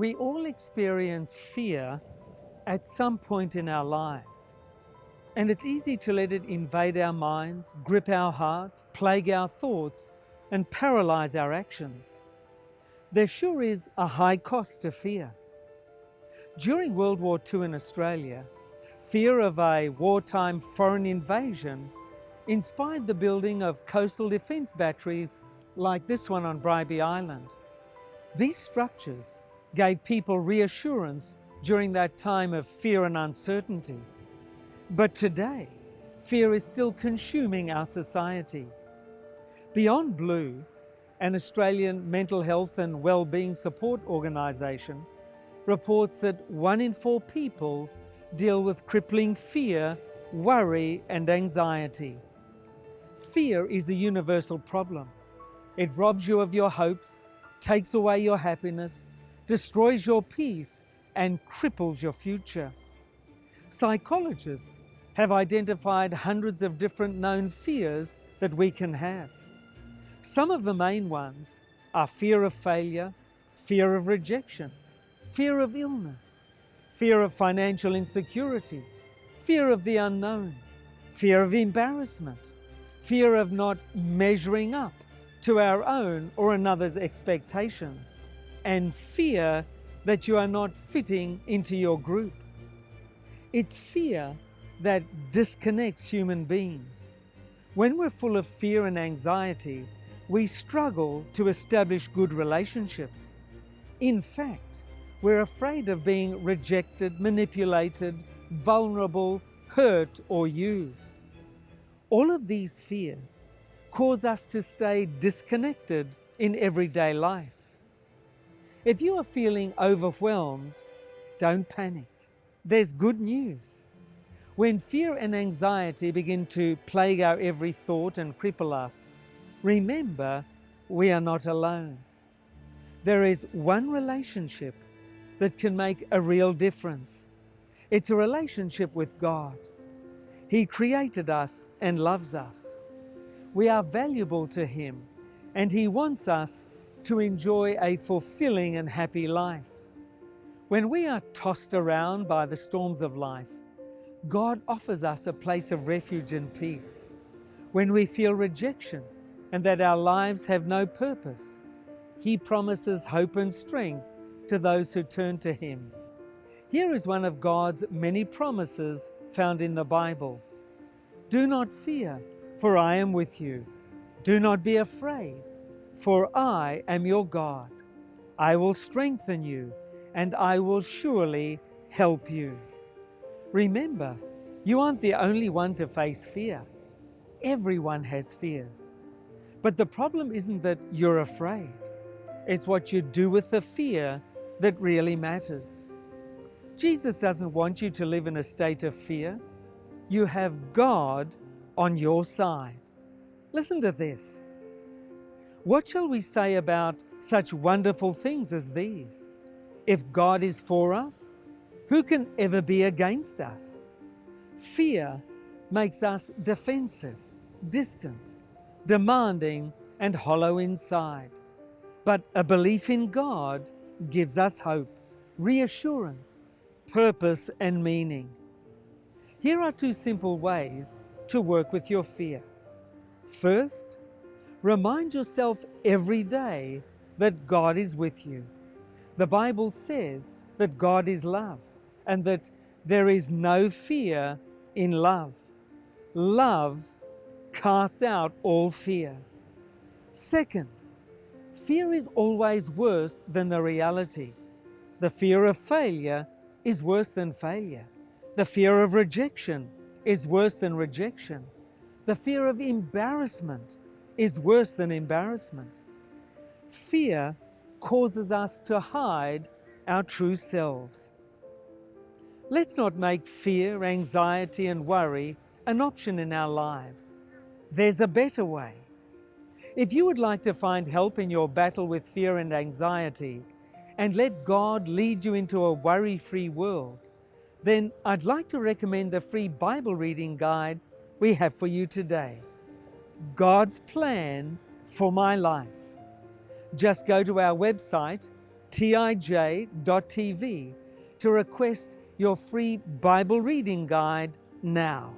We all experience fear at some point in our lives, and it's easy to let it invade our minds, grip our hearts, plague our thoughts, and paralyze our actions. There sure is a high cost to fear. During World War II in Australia, fear of a wartime foreign invasion inspired the building of coastal defence batteries like this one on Bribie Island. These structures gave people reassurance during that time of fear and uncertainty. But today, fear is still consuming our society. Beyond Blue, an Australian mental health and wellbeing support organisation, reports that 1 in 4 people deal with crippling fear, worry and anxiety. Fear is a universal problem. It robs you of your hopes, takes away your happiness, destroys your peace and cripples your future. Psychologists have identified hundreds of different known fears that we can have. Some of the main ones are fear of failure, fear of rejection, fear of illness, fear of financial insecurity, fear of the unknown, fear of embarrassment, fear of not measuring up to our own or another's expectations, and fear that you are not fitting into your group. It's fear that disconnects human beings. When we're full of fear and anxiety, we struggle to establish good relationships. In fact, we're afraid of being rejected, manipulated, vulnerable, hurt, or used. All of these fears cause us to stay disconnected in everyday life. If you are feeling overwhelmed, don't panic. There's good news. When fear and anxiety begin to plague our every thought and cripple us, remember, we are not alone. There is one relationship that can make a real difference. It's a relationship with God. He created us and loves us. We are valuable to Him, and He wants us to enjoy a fulfilling and happy life. When we are tossed around by the storms of life, God offers us a place of refuge and peace. When we feel rejection and that our lives have no purpose, He promises hope and strength to those who turn to Him. Here is one of God's many promises found in the Bible. Do not fear, for I am with you. Do not be afraid, for I am your God. I will strengthen you, and I will surely help you. Remember, you aren't the only one to face fear. Everyone has fears. But the problem isn't that you're afraid. It's what you do with the fear that really matters. Jesus doesn't want you to live in a state of fear. You have God on your side. Listen to this. What shall we say about such wonderful things as these? If God is for us, who can ever be against us? Fear makes us defensive, distant, demanding, and hollow inside. But a belief in God gives us hope, reassurance, purpose, and meaning. Here are 2 simple ways to work with your fear. First, remind yourself every day that God is with you. The Bible says that God is love and that there is no fear in love. Love casts out all fear. Second, fear is always worse than the reality. The fear of failure is worse than failure. The fear of rejection is worse than rejection. The fear of embarrassment is worse than embarrassment. Fear causes us to hide our true selves. Let's not make fear, anxiety, and worry an option in our lives. There's a better way. If you would like to find help in your battle with fear and anxiety, and let God lead you into a worry-free world, then I'd like to recommend the free Bible reading guide we have for you today, God's Plan for My Life. Just go to our website, tij.tv to request your free Bible reading guide now.